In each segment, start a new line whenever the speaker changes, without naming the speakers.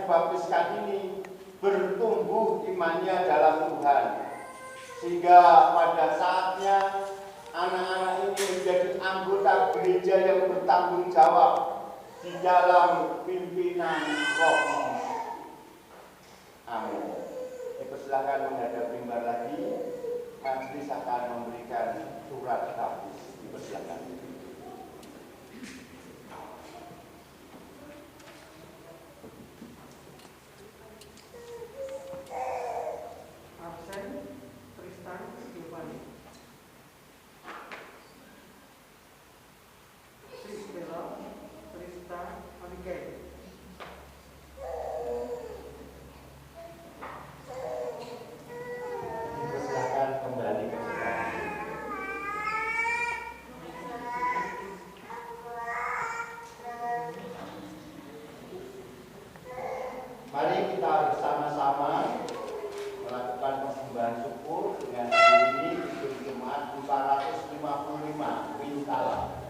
dibaptiskan ini bertumbuh imannya dalam Tuhan, sehingga pada saatnya anak-anak ini menjadi anggota gereja yang bertanggung jawab di dalam pimpinan Roh Kudus. Amin. Dipersilakan menghadap mimbar lagi. Majelis akan memberikan surat baptis. Dipersilakan.
Absen Tristan Giovanni. Priscilla Tristan Abigail.
Silakan kembali ke tempat. Mari kita bersama-sama melakukan persembahan syukur dengan hari ini di Jumat 455 Wintala.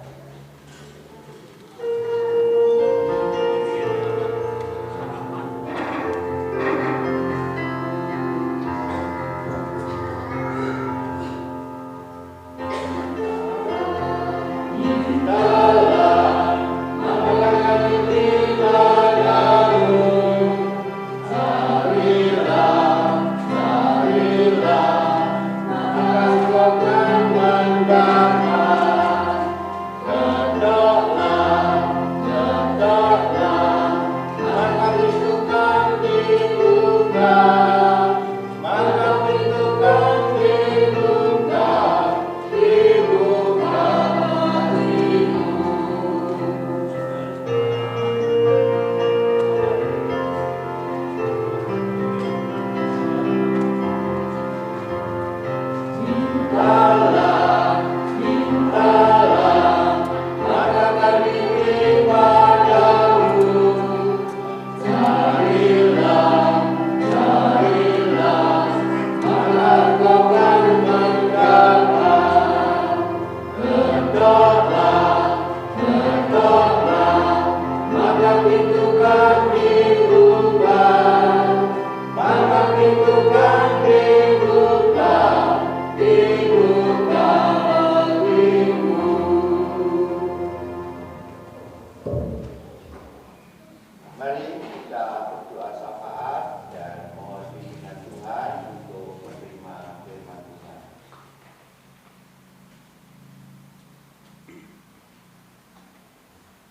Mari kita berdoa syafaat dan mohon bimbingan Tuhan untuk menerima firman Tuhan.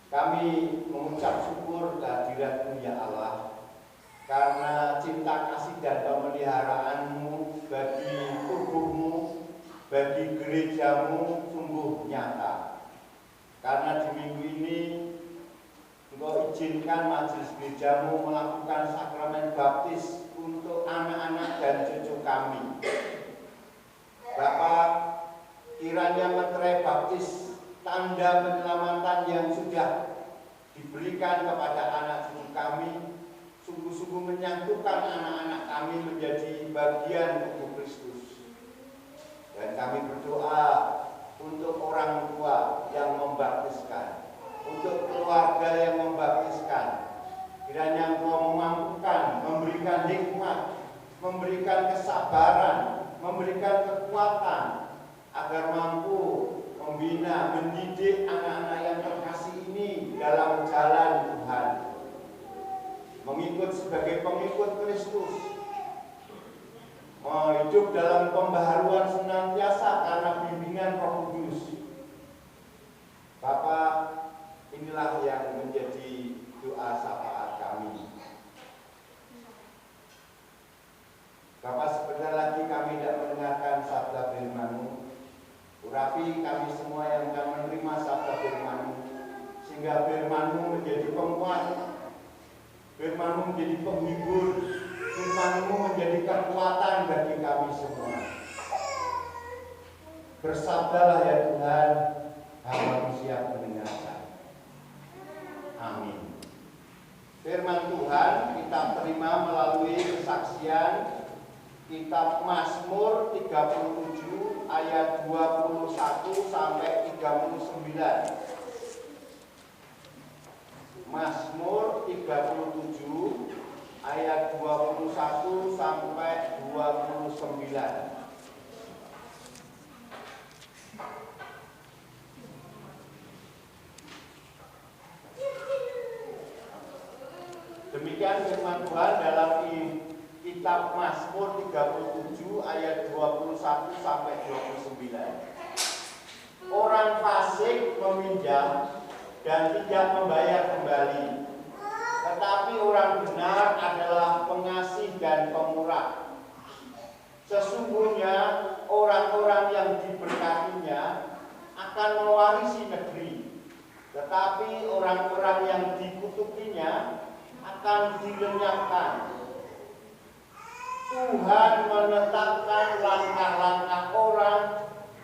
Kami mengucap syukur kehadirat-Mu ya Allah, karena cinta kasih dan pemeliharaanmu bagi tubuhmu, bagi gerejamu sungguh nyata. Karena di minggu ini Engkau izinkan majelis gerejamu melakukan sakramen baptis untuk anak-anak dan cucu kami. Bapak, kiranya meterai baptis tanda penyelamatan yang sudah diberikan kepada anak cucu kami sungguh-sungguh menyatukan anak-anak kami menjadi bagian tubuh Kristus. Dan kami berdoa untuk orang tua yang membaptiskan, untuk keluarga yang membaptiskan. Kiranya Engkau memampukan, memberikan hikmat, memberikan kesabaran, memberikan kekuatan agar mampu membina, mendidik anak-anak yang terkasih ini dalam jalan Tuhan, mengikut sebagai pengikut Kristus, hidup dalam pembaharuan senantiasa karena bimbingan Roh Kudus. Bapak, inilah yang menjadi doa syafaat kami. Bapak, sebentar lagi kami tidak mendengarkan sabda firman-Mu. Urapi kami semua yang akan menerima sabda firman-Mu, sehingga firman-Mu menjadi penguat, firman-Mu menjadi penghibur, firman-Mu menjadi kekuatan bagi kami semua. Bersabdalah ya Tuhan, hamba-Mu siap mendengarkan. Amin. Firman Tuhan kita terima melalui kesaksian kitab Mazmur 37 ayat 21 sampai 39. Mazmur 37 ayat 21 sampai 29. Demikian firman Tuhan dalam kitab Mazmur 37 ayat 21 sampai 29. Orang fasik meminjam dan tidak membayar kembali, tetapi orang benar adalah pengasih dan pemurah. Sesungguhnya orang-orang yang diberkatinya akan mewarisi negeri, tetapi orang-orang yang dikutukinya akan dilenyapkan. Tuhan menetapkan langkah-langkah orang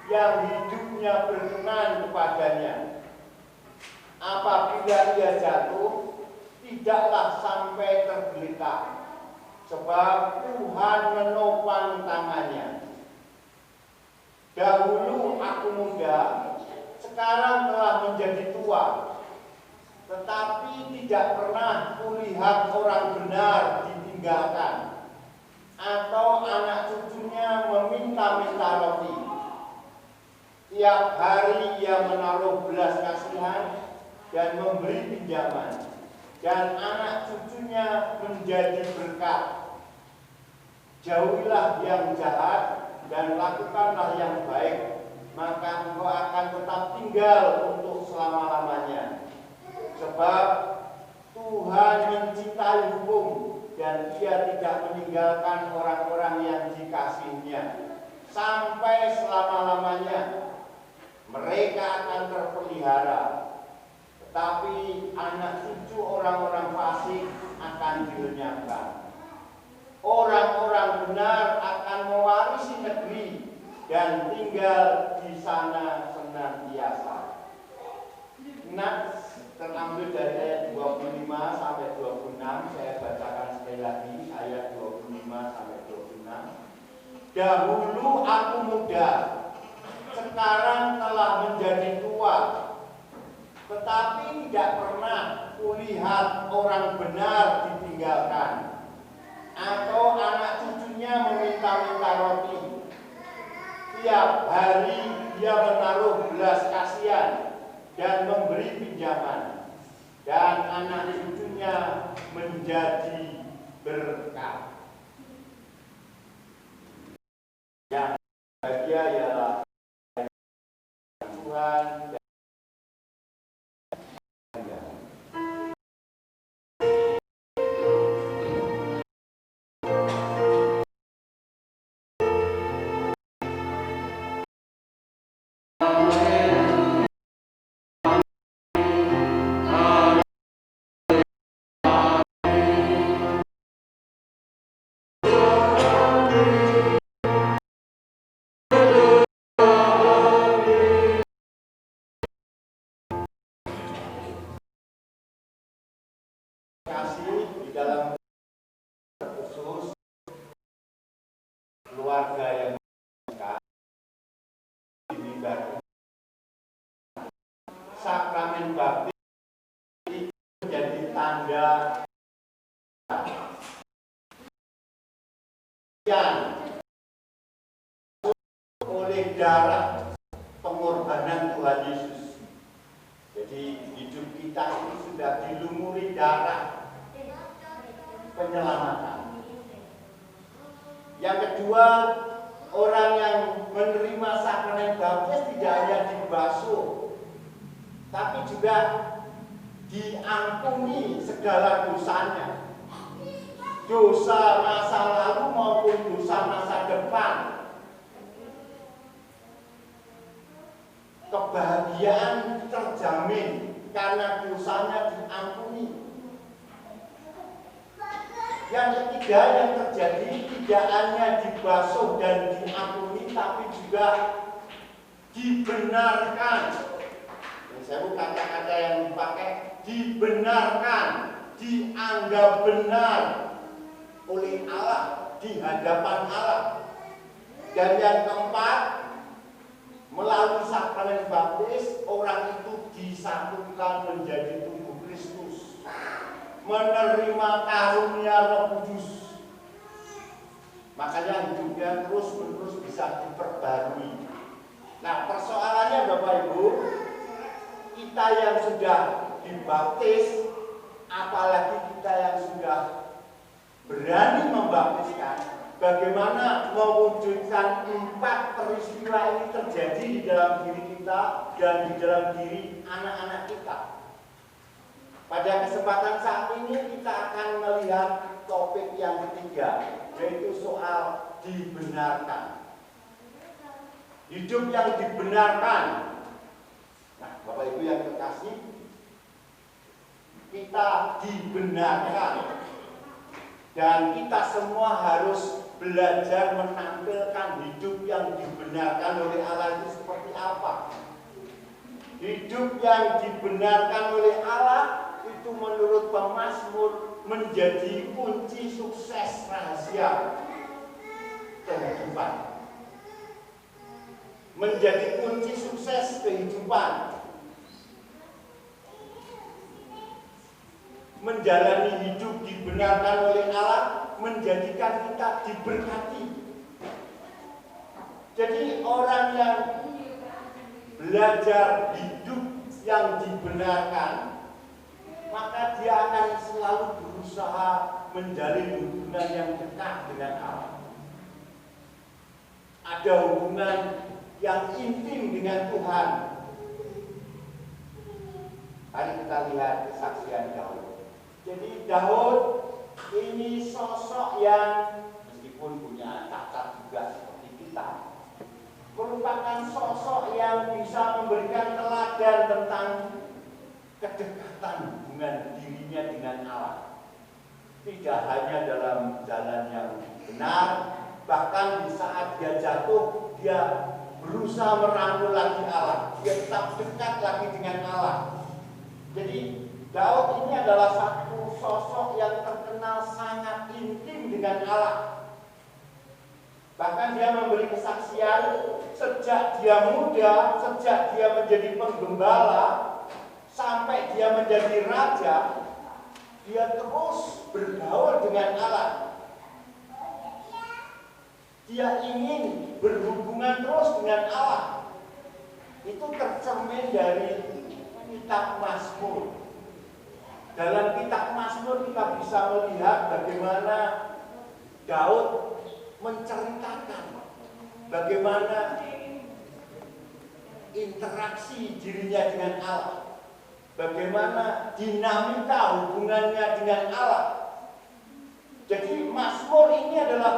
yang hidupnya berkenan kepadanya. Apabila ia jatuh, tidaklah sampai tergeletak, sebab Tuhan menopang tangannya. Dahulu aku muda, sekarang telah menjadi tua, tetapi tidak pernah kulihat orang benar ditinggalkan, atau anak cucunya meminta-minta roti. Tiap hari ia menaruh belas kasihan dan memberi pinjaman, dan anak cucunya menjadi berkat. Jauhilah yang jahat dan lakukanlah yang baik, maka engkau akan tetap tinggal untuk selama-lamanya. Sebab Tuhan mencintai hukum dan Ia tidak meninggalkan orang-orang yang dikasihinya sampai selama-lamanya. Mereka akan terpelihara, tetapi anak cucu orang-orang fasik akan dilenyapkan. Orang-orang benar akan mewarisi negeri dan tinggal di sana senantiasa. Terambil dari ayat 25 sampai 26, saya bacakan sekali lagi ayat 25 sampai 26. Dahulu aku muda, sekarang telah menjadi tua, tetapi tidak pernah kulihat orang benar ditinggalkan, atau anak cucunya meminta-minta roti. Tiap hari dia menaruh belas kasihan dan memberi pinjaman, dan anak cucunya menjadi berkat. Yang bahagia ialah Tuhan dan di dalam khusus keluarga yang dilibatkan sakramen baptis menjadi tanda yang oleh darah pengorbanan Tuhan Yesus. Jadi hidup kita itu sudah dilumuri darah penyelamatan. Yang kedua, orang yang menerima sakramen baptis tidak hanya dibasuh, tapi juga diampuni segala dosanya, dosa masa lalu maupun dosa masa depan. Kebahagiaan terjamin karena dosanya diampuni. Yang ketiga yang terjadi tidak hanya dibasuh dan diampuni, tapi juga dibenarkan. Saya kata-kata yang dipakai, dibenarkan, dianggap benar oleh Allah di hadapan Allah. Dan yang keempat, melalui sakramen baptis orang itu disatukan menjadi tubuh Kristus. menerima karunia Roh Kudus. Makanya hidupnya terus-menerus bisa diperbarui. Nah, persoalannya Bapak Ibu, kita yang sudah dibaptis, apalagi kita yang sudah berani membaptiskan, bagaimana mewujudkan 4 peristiwa ini terjadi di dalam diri kita dan di dalam diri anak-anak kita. Pada kesempatan saat ini kita akan melihat topik yang ketiga, yaitu soal dibenarkan. Hidup yang dibenarkan. Nah, Bapak Ibu yang terkasih, kita dibenarkan. Dan kita semua harus belajar menampilkan hidup yang dibenarkan oleh Allah itu seperti apa. Hidup yang dibenarkan oleh Allah itu menurut Pemazmur menjadi kunci sukses rahasia kehidupan. Menjadi kunci sukses kehidupan. Menjalani hidup dibenarkan oleh Allah menjadikan kita diberkati. Jadi orang yang belajar hidup yang dibenarkan, maka dia akan selalu berusaha menjalin hubungan yang dekat dengan Allah. Ada hubungan yang intim dengan Tuhan. Mari kita lihat kesaksian Daud. Jadi Daud ini sosok yang meskipun punya cacat juga seperti kita, merupakan sosok yang bisa memberikan teladan tentang kedekatan hubungan dirinya dengan Allah. Tidak hanya dalam jalan yang benar, bahkan di saat dia jatuh, dia berusaha merangkul lagi Allah. Dia tetap dekat lagi dengan Allah. Jadi Daud ini adalah satu sosok yang terkenal sangat intim dengan Allah. Bahkan dia memberi kesaksian sejak dia muda, sejak dia menjadi penggembala, sampai dia menjadi raja, dia terus bergaul dengan Allah. Dia ingin berhubungan terus dengan Allah. Itu tercermin dari kitab Mazmur. Dalam kitab Mazmur kita bisa melihat bagaimana Daud menceritakan bagaimana interaksi dirinya dengan Allah, bagaimana dinamika hubungannya dengan Allah. Jadi Mazmur ini adalah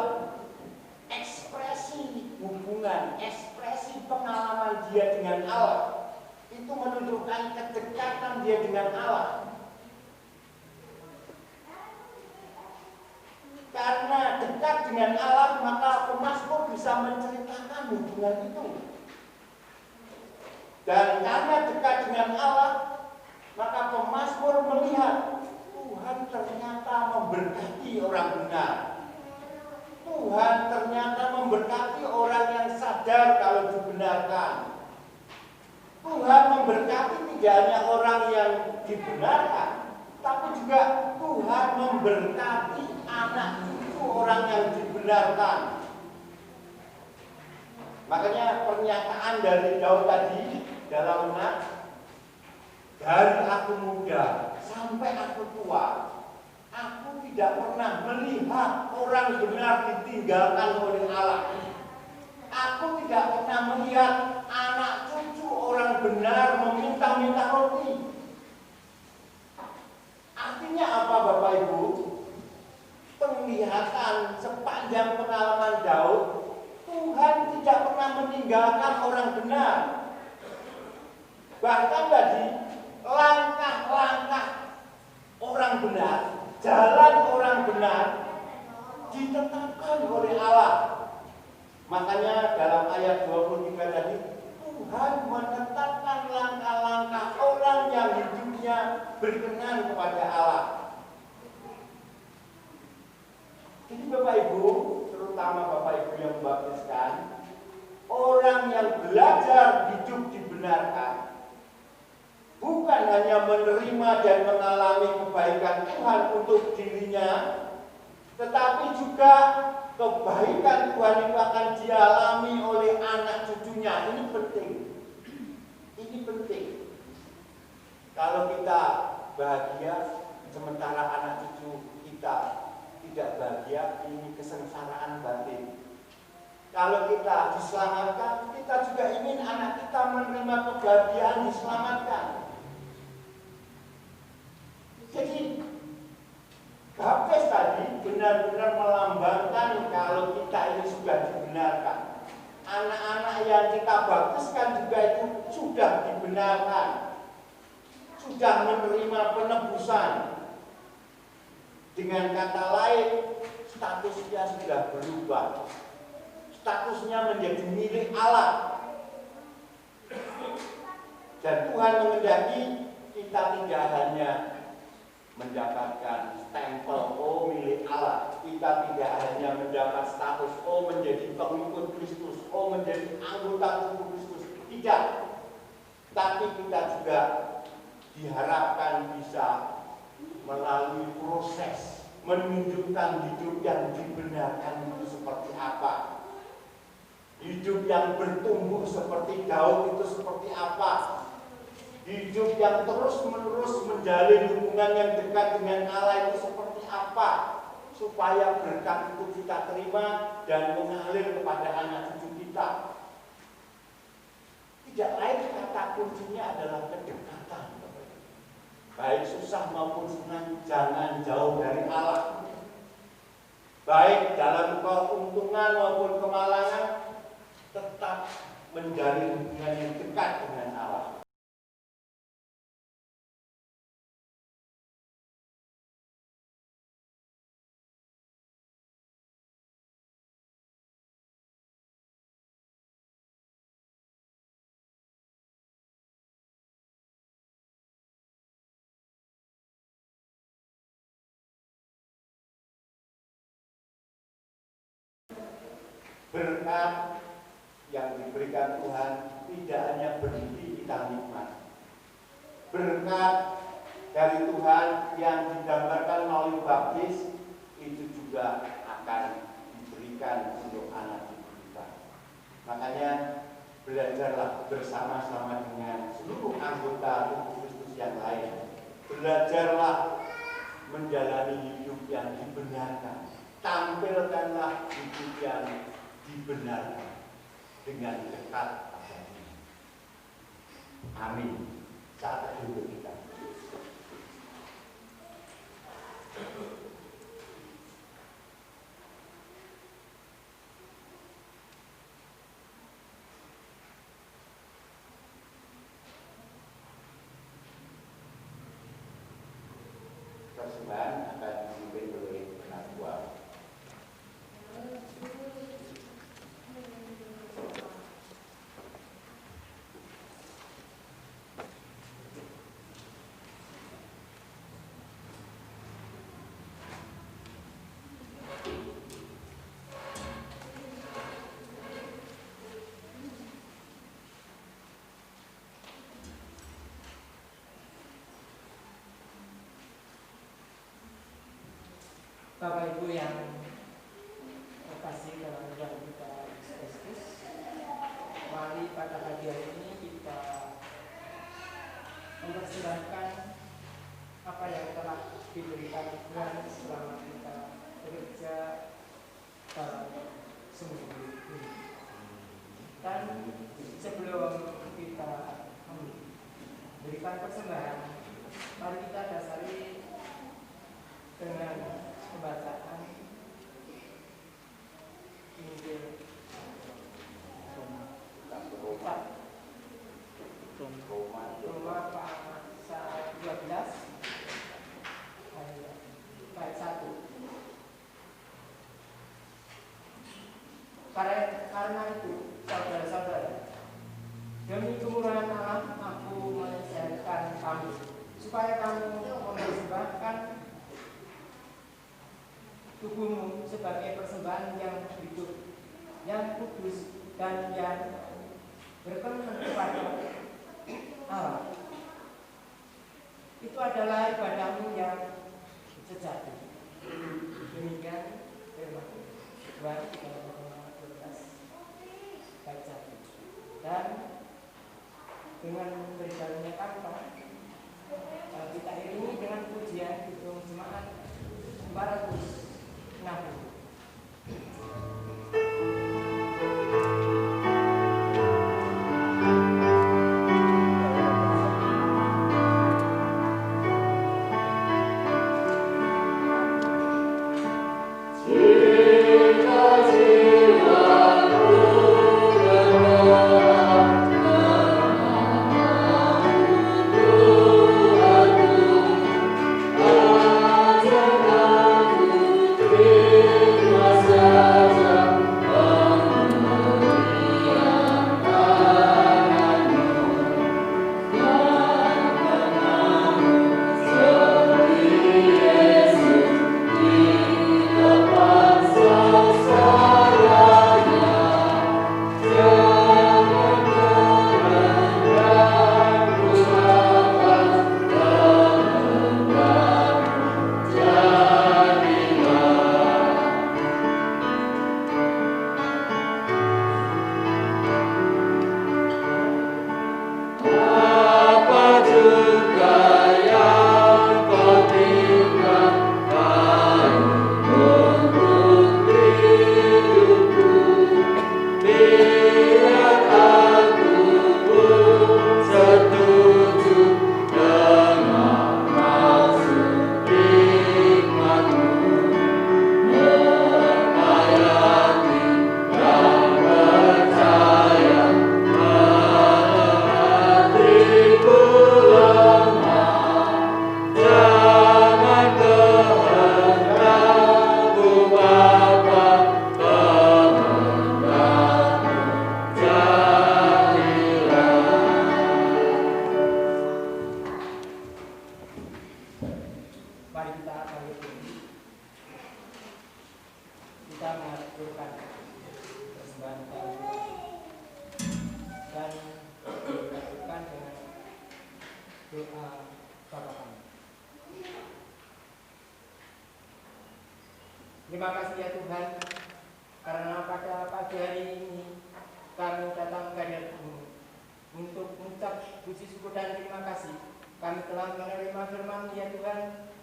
ekspresi hubungan, ekspresi pengalaman dia dengan Allah. Itu menunjukkan kedekatan dia dengan Allah. Karena dekat dengan Allah, maka pemazmur bisa menceritakan hubungan itu. Dan karena dekat dengan Allah, maka pemazmur melihat Tuhan ternyata memberkati orang benar. Tuhan ternyata memberkati orang yang sadar kalau dibenarkan. Tuhan memberkati tidak hanya orang yang dibenarkan, tapi juga Tuhan memberkati anak cucu orang yang dibenarkan. Makanya pernyataan dari Daud tadi dalam nats, dari aku muda sampai aku tua, aku tidak pernah melihat orang benar ditinggalkan oleh Allah. Aku tidak pernah melihat anak cucu orang benar meminta-minta roti. Artinya apa Bapak Ibu? Penglihatan sepanjang pengalaman Daud, Tuhan tidak pernah meninggalkan orang benar. Bahkan tadi langkah-langkah orang benar, jalan orang benar ditetapkan oleh Allah. Makanya dalam ayat 23 tadi, Tuhan menetapkan langkah-langkah orang yang hidupnya berkenan kepada Allah. Jadi Bapak Ibu, terutama Bapak Ibu yang membaptiskan, orang yang belajar hidup dibenarkan, bukan hanya menerima dan mengalami kebaikan Tuhan untuk dirinya, tetapi juga kebaikan Tuhan itu akan dialami oleh anak cucunya. Ini penting. Ini penting. Kalau kita bahagia, sementara anak cucu kita tidak bahagia, ini kesengsaraan batin. Kalau kita diselamatkan, kita juga ingin anak kita menerima kebahagiaan diselamatkan. Jadi baptis tadi benar-benar melambangkan kalau kita ini sudah dibenarkan. Anak-anak yang kita baptiskan juga itu sudah dibenarkan, sudah menerima penebusan. Dengan kata lain, statusnya sudah berubah. Statusnya menjadi milik Allah. Dan Tuhan menghendaki kita tidak hanya mendapatkan stempel milik Allah. Kita tidak hanya mendapat status menjadi pengikut Kristus, menjadi anggota tubuh Kristus. Tidak. Tapi kita juga diharapkan bisa melalui proses menunjukkan hidup yang dibenarkan itu seperti apa. Hidup yang bertumbuh seperti Daud itu seperti apa. Hidup yang terus-menerus menjalin hubungan yang dekat dengan Allah itu seperti apa, supaya berkat itu kita terima dan mengalir kepada anak cucu kita. Tidak lain kata kuncinya adalah kedekatan. Baik susah maupun senang, jangan jauh dari Allah. Baik dalam keuntungan maupun kemalangan, tetap menjalin hubungan yang dekat dengan Allah. Berkat yang diberikan Tuhan tidak hanya berhenti kita nikmat. Berkat dari Tuhan yang digambarkan melalui baptis itu juga akan diberikan untuk anak cucu kita. Makanya belajarlah bersama-sama dengan seluruh anggota tubuh Kristus yang lain. Belajarlah menjalani hidup yang dibenarkan. Tampilkanlah hidup yang dibenarkan dengan dekat padanya. Amin. Saat hidup kita. Persembahan akan dipimpin oleh penatua.
Bapak Ibu yang terkasih dalam Tuhan kita Yesus Kristus, mari pada pagi hari ini kita mempersembahkan apa yang telah diberikan Tuhan selama kita bekerja dalam seminggu ini. Dan sebelum kita memberikan persembahan, mari kita dasari dengan pembacaan Injil Roma pasal 12 ayat 1. Karena itu, saudara-saudara, demi kemurahan Allah aku menasihatkan kamu supaya kamu mempersembahkan tubuhmu sebagai persembahan yang hidup, yang kudus, dan yang berkenan kepada Allah. itu adalah ibadahmu yang sejati. Demikian firman Tuhan dalam Roma 12 baca. Dan dengan berjalannya tanpa kita iringi dengan pujian Kidung Jemaat 460. Terima kasih ya Tuhan, karena pada pagi hari ini kami datang ke hadirat-Mu untuk mengucap puji syukur dan terima kasih. Kami telah menerima firman ya Tuhan,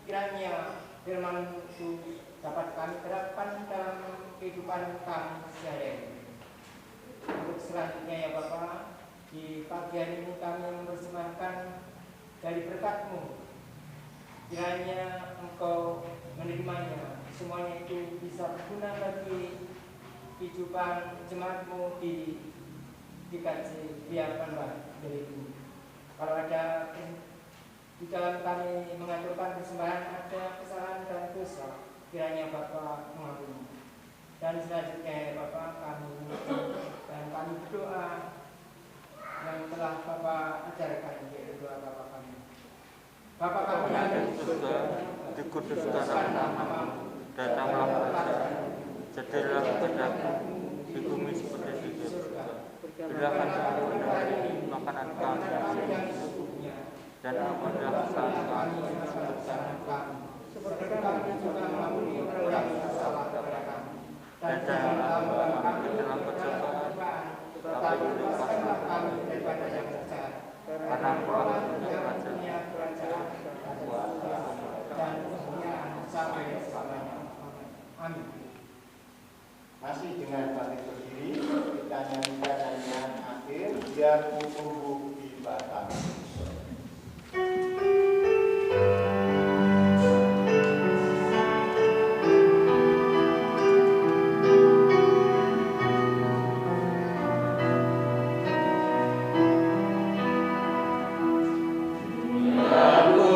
kiranya firman itu dapat kami terapkan dalam kehidupan kami sehari-hari. Untuk selanjutnya ya Bapa, di pagi hari ini kami mempersembahkan dari berkat-Mu. Kiranya Engkau menerimanya, semuanya itu bisa berguna bagi kehidupan jemaat-Mu di GKJ Priapanwa dariku. Kalau ada di dalam kami mengaturkan persembahan ada kesalahan dan dosa, kiranya Bapa mengampuni. Dan selanjutnya Bapa kami dan kami berdoa yang telah Bapa ajarkan, yaitu doa Bapa kami. Bapa kami yang ada di surga, dikuduskan namamu, datanglah kerajaanmu, jadilah kehendakmu di bumi seperti di surga. Berikan kami hari ini makanan kami yang secukupnya, dan ampunilah kesalahan kami seperti kami juga mengampuni orang yang salah kepada kami. Dan janganlah membawa kami ke dalam pencobaan, tetapi lepaskanlah kami daripada yang jahat. Karena Engkau punya kerajaan dan kemuliaan sampai selamanya. Amin.
Masih dengan bangkit berdiri, kita nyanyikan nyanyian akhir, biar kuku di batang.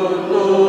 Oh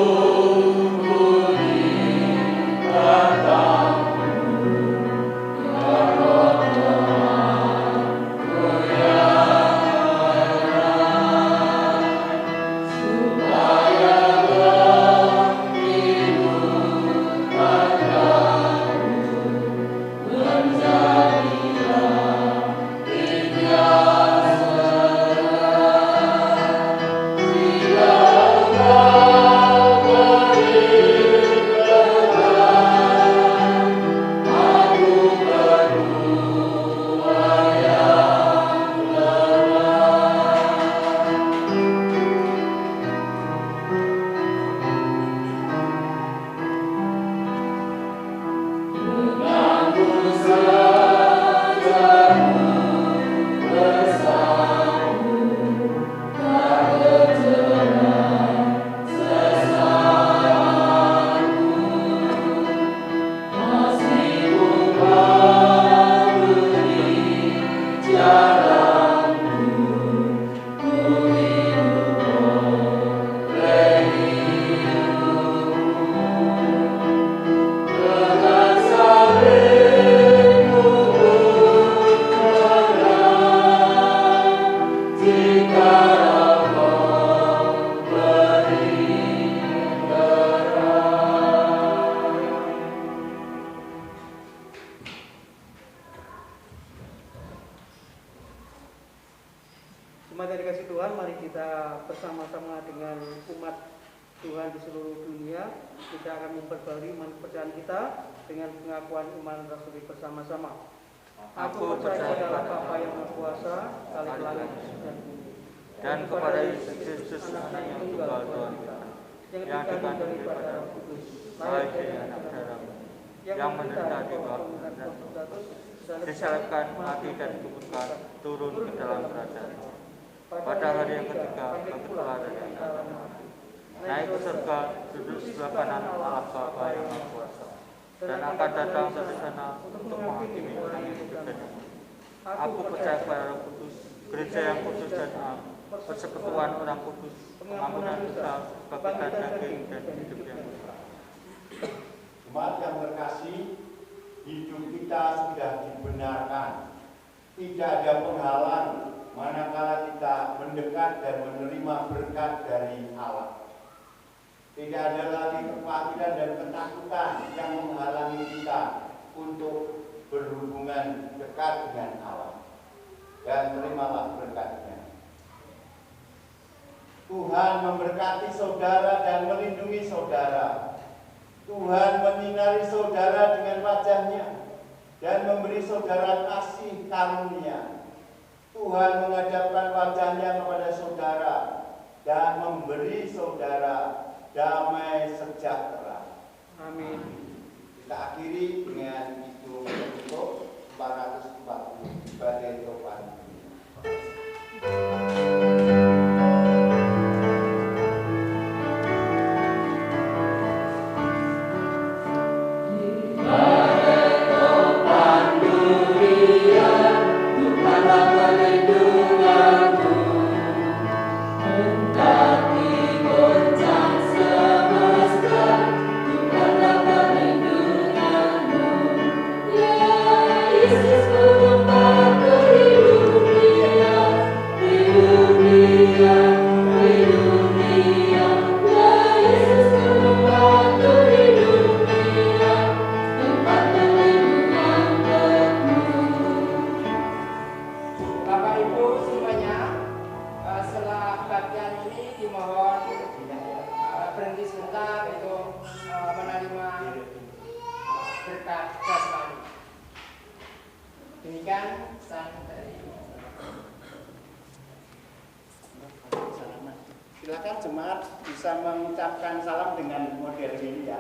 Jemaat yang dikasih Tuhan, mari kita bersama-sama dengan umat Tuhan di seluruh dunia. Kita akan memperbarui iman kepercayaan kita dengan pengakuan iman rasuli bersama-sama. Aku percaya kepada Bapa yang Maha Kuasa, Kali langit dan bumi,
dan kepada Yesus Kristus Anak yang tunggal Tuhan kita, yang dikandung daripada Roh Kudus, lahir dari anak darah, yang menderita di bawah Pontius Pilatus, disalibkan, mati dan dikuburkan, turun ke dalam kerajaan. Pada hari yang ketiga, bangkit pula dari antara mati, naik ke surga, duduk sebelah kanan Allah Bapa yang Maha Kuasa, dan akan datang dari sana untuk menghakimi orang yang hidup dan yang mati. Aku percaya kepada Roh Kudus, gereja yang kudus dan am, persekutuan orang kudus, pengampunan dosa, kebaikan daging dan hidup yang kekal.
Jemaat yang terkasih, hidup kita sudah dibenarkan. Tidak ada penghalang manakala kita mendekat dan menerima berkat dari Allah. Tidak ada lagi kekhawatiran dan ketakutan yang menghalangi kita untuk berhubungan dekat dengan Allah. Dan terimalah berkatnya. Tuhan memberkati saudara dan melindungi saudara. Tuhan menyinari saudara dengan wajah-Nya dan memberi saudara kasih karunia. Tuhan menghadapkan wajah-Nya kepada saudara dan memberi saudara damai sejahtera.
Amin.
Kita akhiri dengan itu untuk 440 sebagai topan. Silakan jemaat bisa mengucapkan salam dengan model ini ya.